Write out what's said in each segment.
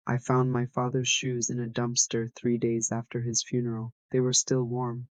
I found my father's shoes in a dumpster 3 days after his funeral. They were still warm.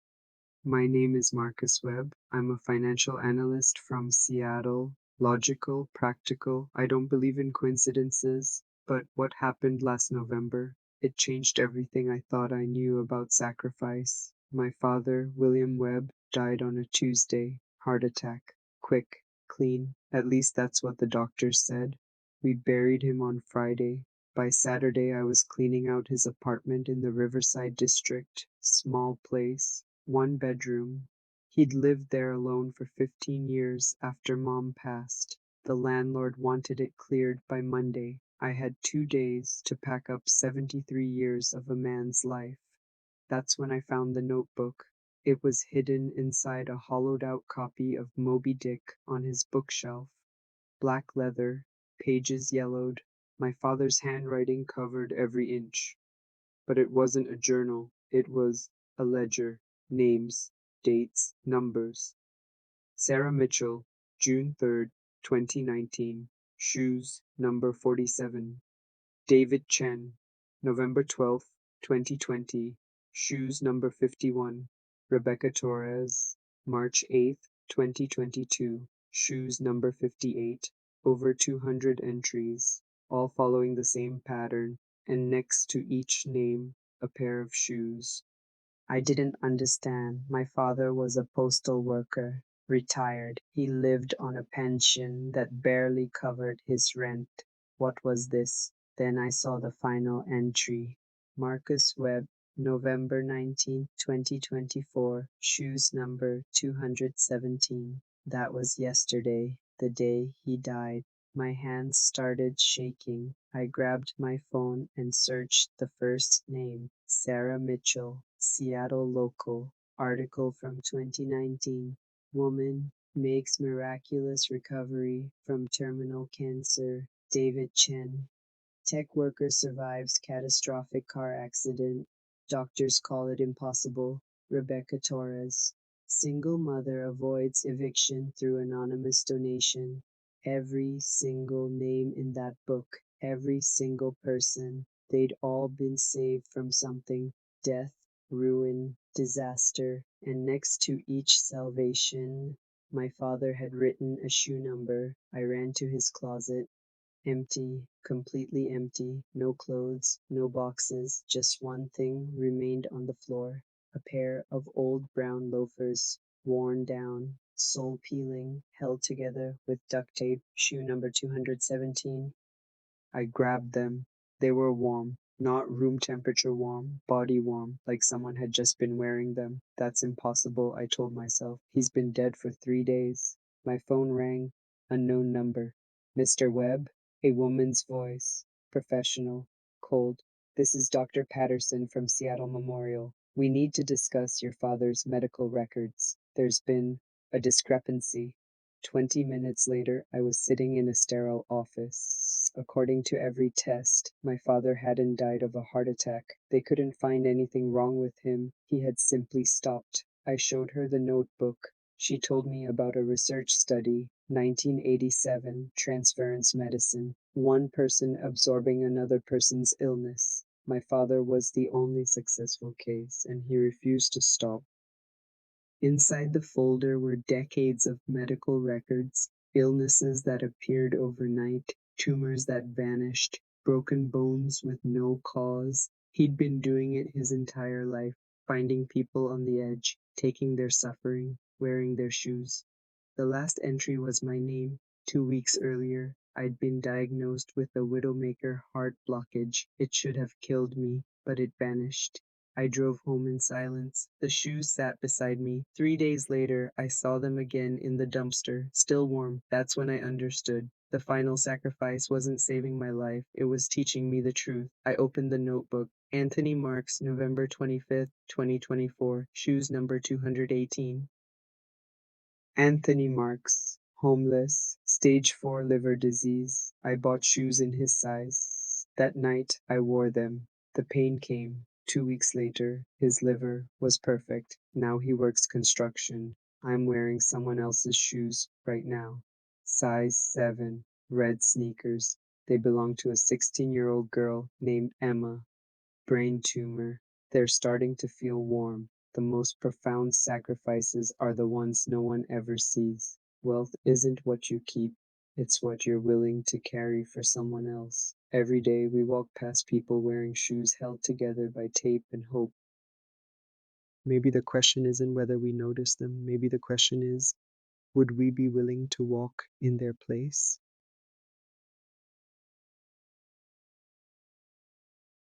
My name is Marcus Webb. I'm a financial analyst from Seattle. Logical, practical. I don't believe in coincidences. But what happened last November? It changed everything I thought I knew about sacrifice. My father, William Webb, died on a Tuesday. Heart attack. Quick, clean. At least that's what the doctors said. We buried him on Friday. By Saturday, I was cleaning out his apartment in the Riverside district. Small place. One bedroom. He'd lived there alone for 15 years after Mom passed. The landlord wanted it cleared by Monday. I had 2 days to pack up 73 years of a man's life. That's when I found the notebook. It was hidden inside a hollowed out copy of Moby Dick on his bookshelf. Black leather, pages yellowed. My father's handwriting covered every inch. But it wasn't a journal. It was a ledger. Names, dates, numbers. Sarah Mitchell, June 3rd, 2019. Shoes, number 47. David Chen, November 12th, 2020. Shoes, number 51. Rebecca Torres, March 8th, 2022. Shoes, number 58. Over 200 entries, all following the same pattern, and next to each name, a pair of shoes. I didn't understand. My father was a postal worker, retired. He lived on a pension that barely covered his rent. What was this? Then I saw the final entry. Marcus Webb, November 19th, 2024, shoes number 217. That was yesterday, the day he died. My hands started shaking. I grabbed my phone and searched the first name, Sarah Mitchell, Seattle local, article from 2019. Woman makes miraculous recovery from terminal cancer. David Chen. Tech worker survives catastrophic car accident. Doctors call it impossible. Rebecca Torres. Single mother avoids eviction through anonymous donation. Every single name in that book, every single person, they'd all been saved from something: death, ruin, disaster, and next to each salvation, my father had written a shoe number. I ran to his closet. Empty, completely empty, no clothes, no boxes, just one thing remained on the floor: a pair of old brown loafers, worn down, sole peeling, held together with duct tape. Shoe number 217. I grabbed them. They were warm, not room temperature warm, body warm, like someone had just been wearing them. That's impossible, I told myself. He's been dead for 3 days. My phone rang. Unknown number. Mr. Webb? A woman's voice. Professional. Cold. This is Dr. Patterson from Seattle Memorial. We need to discuss your father's medical records. There's been a discrepancy. 20 minutes later, I was sitting in a sterile office. According to every test, my father hadn't died of a heart attack. They couldn't find anything wrong with him. He had simply stopped. I showed her the notebook. She told me about a research study, 1987, transference medicine, one person absorbing another person's illness. My father was the only successful case, and he refused to stop. Inside the folder were decades of medical records, illnesses that appeared overnight, tumors that vanished, broken bones with no cause. He'd been doing it his entire life, finding people on the edge, taking their suffering, wearing their shoes. The last entry was my name. 2 weeks earlier, I'd been diagnosed with a widowmaker heart blockage. It should have killed me, but it vanished. I drove home in silence. The shoes sat beside me. 3 days later, I saw them again in the dumpster, still warm. That's when I understood. The final sacrifice wasn't saving my life, it was teaching me the truth. I opened the notebook. Anthony Marks, November 25th, 2024. Shoes number 218. Anthony Marks, homeless, stage 4 liver disease. I bought shoes in his size. That night I wore them. The pain came. 2 weeks later, his liver was perfect. Now he works construction. I'm wearing someone else's shoes right now. Size 7, red sneakers. They belong to a 16-year-old girl named Emma. Brain tumor. They're starting to feel warm. The most profound sacrifices are the ones no one ever sees. Wealth isn't what you keep, it's what you're willing to carry for someone else. Every day we walk past people wearing shoes held together by tape and hope. Maybe the question isn't whether we notice them. Maybe the question is, would we be willing to walk in their place?